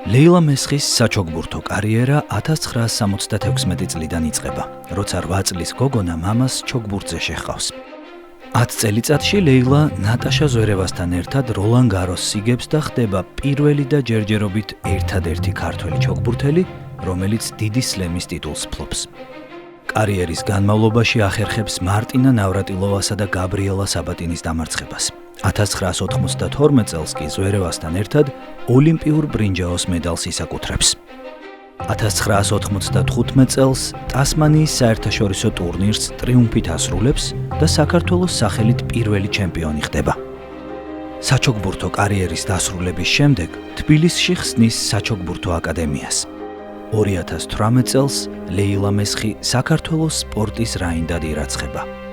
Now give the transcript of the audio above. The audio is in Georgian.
ლეილა მესხის საჩოგბურთო კარიერა 1976 წლიდან იწყება, როცა 8 წლის გოგონა მამას ჩოგბურთზე შეჰყავს. 10 წელიწადში ლეილა ნატაშა ზვერევასთან ერთად როლან გაროს სიგებს და ხდება პირველი და ჯერჯერობით ერთადერთი ქართველი ჩოგბურთელი, რომელიც დიდი სლემის ტიტულს ფლობს. კარიერის განმავლობაში ახერხებს მარტინა ნავრატილოვასა და გაბრიელა საბატინის დამარცხებას. 1992 წელს კი ზვერევასთან ერთად ოლიმპიურ ბრინჯაოს მედალს ისაკუთრებს. 1995 წელს ტასმანიის საერთაშორისო ტურნირს ტრიუმფით ასრულებს და საქართველოს სახელით პირველი ჩემპიონი ხდება. საჩოგბურთო კარიერის დასრულების შემდეგ თბილისში ხსნის საჩოგბურთო აკადემიას. 2018 წელს ლეილა მესხი საქართველოს სპორტის რაინდად ირაცხება.